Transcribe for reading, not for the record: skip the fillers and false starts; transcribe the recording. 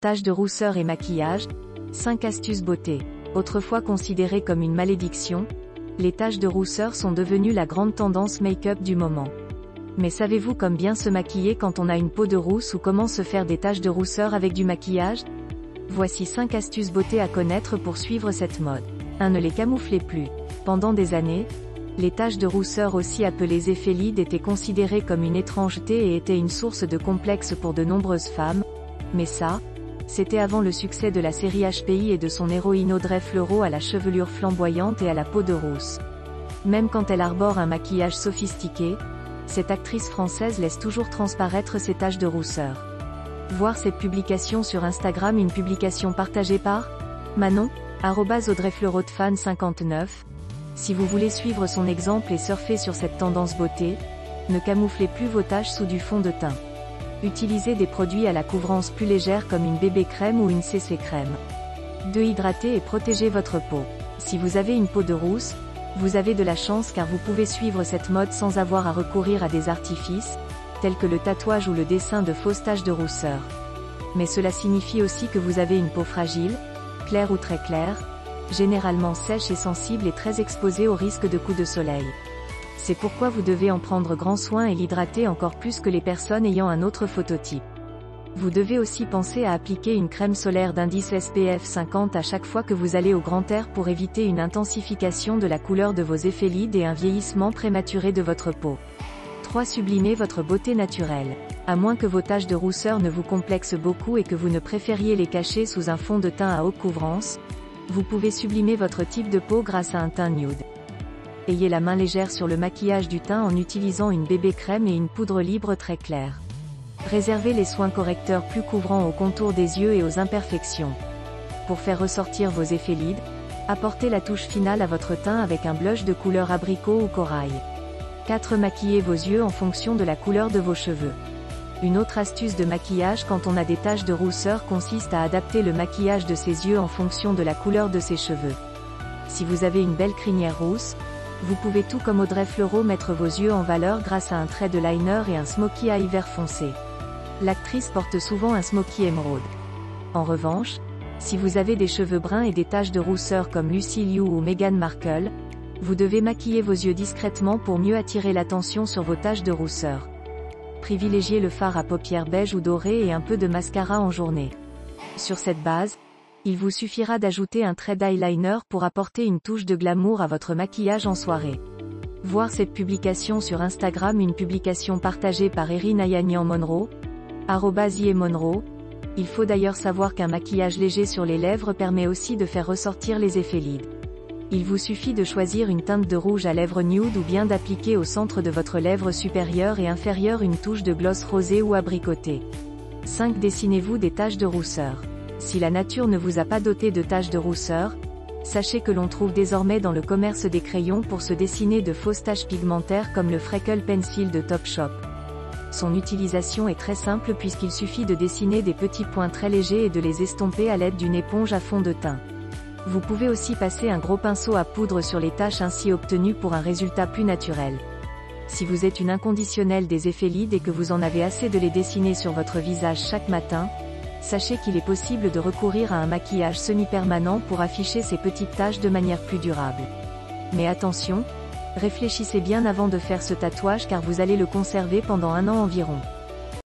Taches de rousseur et maquillage, 5 astuces beauté. Autrefois considérées comme une malédiction, les taches de rousseur sont devenues la grande tendance make-up du moment. Mais savez-vous comme bien se maquiller quand on a une peau de rousse ou comment se faire des taches de rousseur avec du maquillage? Voici 5 astuces beauté à connaître pour suivre cette mode. 1. Ne les camouflez plus. Pendant des années, les taches de rousseur, aussi appelées éphélides, étaient considérées comme une étrangeté et étaient une source de complexe pour de nombreuses femmes. Mais ça, c'était avant le succès de la série HPI et de son héroïne Audrey Fleurot à la chevelure flamboyante et à la peau de rousse. Même quand elle arbore un maquillage sophistiqué, cette actrice française laisse toujours transparaître ses taches de rousseur. Voir cette publication sur Instagram, une publication partagée par Manon, @AudreyFleurotFan59. Si vous voulez suivre son exemple et surfer sur cette tendance beauté, ne camouflez plus vos taches sous du fond de teint. Utilisez des produits à la couvrance plus légère comme une bébé crème ou une CC crème. 2. Hydratez et protégez votre peau. Si vous avez une peau de rousse, vous avez de la chance car vous pouvez suivre cette mode sans avoir à recourir à des artifices, tels que le tatouage ou le dessin de fausses taches de rousseur. Mais cela signifie aussi que vous avez une peau fragile, claire ou très claire, généralement sèche et sensible et très exposée au risque de coups de soleil. C'est pourquoi vous devez en prendre grand soin et l'hydrater encore plus que les personnes ayant un autre phototype. Vous devez aussi penser à appliquer une crème solaire d'indice SPF 50 à chaque fois que vous allez au grand air pour éviter une intensification de la couleur de vos éphélides et un vieillissement prématuré de votre peau. 3. Sublimez votre beauté naturelle. À moins que vos taches de rousseur ne vous complexent beaucoup et que vous ne préfériez les cacher sous un fond de teint à haute couvrance, vous pouvez sublimer votre type de peau grâce à un teint nude. Ayez la main légère sur le maquillage du teint en utilisant une bébé crème et une poudre libre très claire. Réservez les soins correcteurs plus couvrants aux contours des yeux et aux imperfections. Pour faire ressortir vos éphélides, apportez la touche finale à votre teint avec un blush de couleur abricot ou corail. 4. Maquillez vos yeux en fonction de la couleur de vos cheveux. Une autre astuce de maquillage quand on a des taches de rousseur consiste à adapter le maquillage de ses yeux en fonction de la couleur de ses cheveux. Si vous avez une belle crinière rousse, vous pouvez tout comme Audrey Fleurot mettre vos yeux en valeur grâce à un trait de liner et un smokey eye vert foncé. L'actrice porte souvent un smokey émeraude. En revanche, si vous avez des cheveux bruns et des taches de rousseur comme Lucy Liu ou Meghan Markle, vous devez maquiller vos yeux discrètement pour mieux attirer l'attention sur vos taches de rousseur. Privilégiez le fard à paupières beige ou doré et un peu de mascara en journée. Sur cette base, il vous suffira d'ajouter un trait d'eyeliner pour apporter une touche de glamour à votre maquillage en soirée. Voir cette publication sur Instagram, une publication partagée par Erin Ayagnan Monroe, @IEMonroe. Il faut d'ailleurs savoir qu'un maquillage léger sur les lèvres permet aussi de faire ressortir les éphélides. Il vous suffit de choisir une teinte de rouge à lèvres nude ou bien d'appliquer au centre de votre lèvre supérieure et inférieure une touche de gloss rosé ou abricoté. 5. Dessinez-vous des taches de rousseur. Si la nature ne vous a pas doté de taches de rousseur, sachez que l'on trouve désormais dans le commerce des crayons pour se dessiner de fausses taches pigmentaires comme le Freckle Pencil de Topshop. Son utilisation est très simple puisqu'il suffit de dessiner des petits points très légers et de les estomper à l'aide d'une éponge à fond de teint. Vous pouvez aussi passer un gros pinceau à poudre sur les taches ainsi obtenues pour un résultat plus naturel. Si vous êtes une inconditionnelle des éphélides et que vous en avez assez de les dessiner sur votre visage chaque matin, sachez qu'il est possible de recourir à un maquillage semi-permanent pour afficher ces petites taches de manière plus durable. Mais attention, réfléchissez bien avant de faire ce tatouage car vous allez le conserver pendant un an environ.